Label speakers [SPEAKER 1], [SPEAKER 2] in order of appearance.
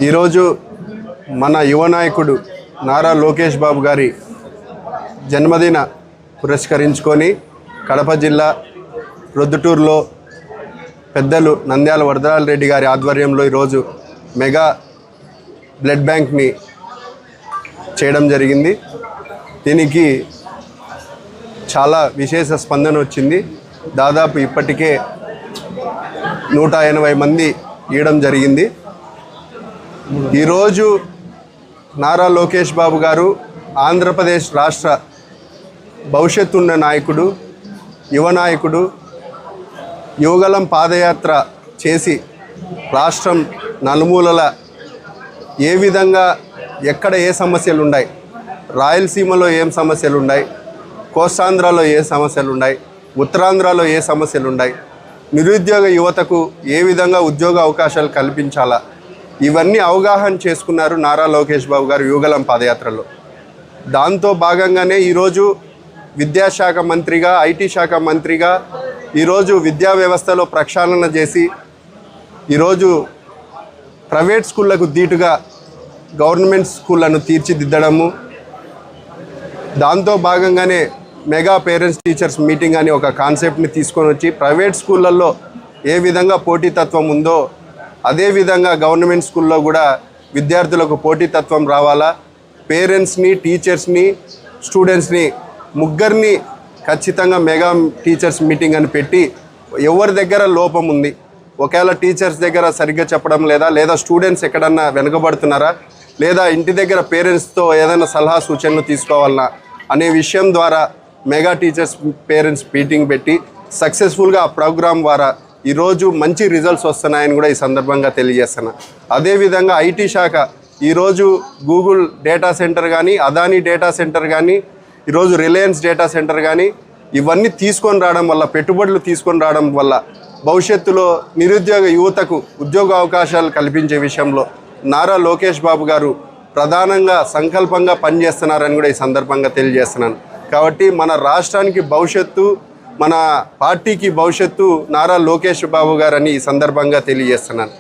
[SPEAKER 1] ఈరోజు మన యువ నాయకుడు నారా లోకేష్ బాబు గారి జన్మదిన పురస్కరించుకొని కడప జిల్లా ప్రొద్దుటూరులో పెద్దలు నంద్యాల వరదరాజ రెడ్డి గారి ఆధ్వర్యంలో ఈరోజు మెగా బ్లడ్ బ్యాంక్ని చేయడం జరిగింది. దీనికి చాలా విశేష స్పందన వచ్చింది. దాదాపు ఇప్పటికే 180 మంది ఇవ్వడం జరిగింది. ఈరోజు నారా లోకేష్ బాబు గారు ఆంధ్రప్రదేశ్ రాష్ట్ర భవిష్యత్తు ఉన్న నాయకుడు, యువ నాయకుడు. యువగలం పాదయాత్ర చేసి రాష్ట్రం నలుమూలల ఏ విధంగా ఎక్కడ ఏ సమస్యలు ఉన్నాయి, రాయలసీమలో ఏం సమస్యలు ఉన్నాయి, కోస్తాంధ్రలో ఏ సమస్యలు ఉన్నాయి, ఉత్తరాంధ్రలో ఏ సమస్యలు ఉన్నాయి, నిరుద్యోగ యువతకు ఏ విధంగా ఉద్యోగ అవకాశాలు కల్పించాలా, ఇవన్నీ అవగాహన చేసుకున్నారు నారా లోకేష్ బాబు గారు యువగలం పాదయాత్రలో. దాంతో భాగంగానే ఈరోజు విద్యాశాఖ మంత్రిగా, ఐటీ శాఖ మంత్రిగా ఈరోజు విద్యా వ్యవస్థలో ప్రక్షాళన చేసి ఈరోజు ప్రైవేట్ స్కూళ్లకు ధీటుగా గవర్నమెంట్ స్కూళ్లను తీర్చిదిద్దడము, దాంతో భాగంగానే మెగా పేరెంట్స్ టీచర్స్ మీటింగ్ అని ఒక కాన్సెప్ట్ని తీసుకొని వచ్చి ప్రైవేట్ స్కూళ్ళల్లో ఏ విధంగా పోటీతత్వం ఉందో అదేవిధంగా గవర్నమెంట్ స్కూల్లో కూడా విద్యార్థులకు పోటీతత్వం రావాలా, పేరెంట్స్ని, టీచర్స్ని, స్టూడెంట్స్ని ముగ్గురిని ఖచ్చితంగా మెగా టీచర్స్ మీటింగ్ అని పెట్టి ఎవరి దగ్గర లోపం ఉంది, ఒకవేళ టీచర్స్ దగ్గర సరిగ్గా చెప్పడం లేదా స్టూడెంట్స్ ఎక్కడన్నా వెనుకబడుతున్నారా, లేదా ఇంటి దగ్గర పేరెంట్స్తో ఏదైనా సలహా సూచనలు తీసుకోవాలన్నా అనే విషయం ద్వారా మెగా టీచర్స్ పేరెంట్స్ మీటింగ్ పెట్టి సక్సెస్ఫుల్గా ఆ ప్రోగ్రాం ద్వారా ఈరోజు మంచి రిజల్ట్స్ వస్తున్నాయని కూడా ఈ సందర్భంగా తెలియజేస్తున్నా. అదేవిధంగా ఐటీ శాఖ ఈరోజు గూగుల్ డేటా సెంటర్ కానీ, అదానీ డేటా సెంటర్ కానీ, ఈరోజు రిలయన్స్ డేటా సెంటర్ కానీ ఇవన్నీ తీసుకొని రావడం వల్ల, పెట్టుబడులు తీసుకొని రావడం వల్ల భవిష్యత్తులో నిరుద్యోగ యువతకు ఉద్యోగ అవకాశాలు కల్పించే విషయంలో నారా లోకేష్ బాబు గారు ప్రధానంగా సంకల్పంగా పనిచేస్తున్నారని కూడా ఈ సందర్భంగా తెలియజేస్తున్నాను. కాబట్టి మన రాష్ట్రానికి భవిష్యత్తు, మన పార్టీకి భవిష్యత్తు నారా లోకేష్ బాబు గారని ఈ సందర్భంగా తెలియజేస్తున్నాను.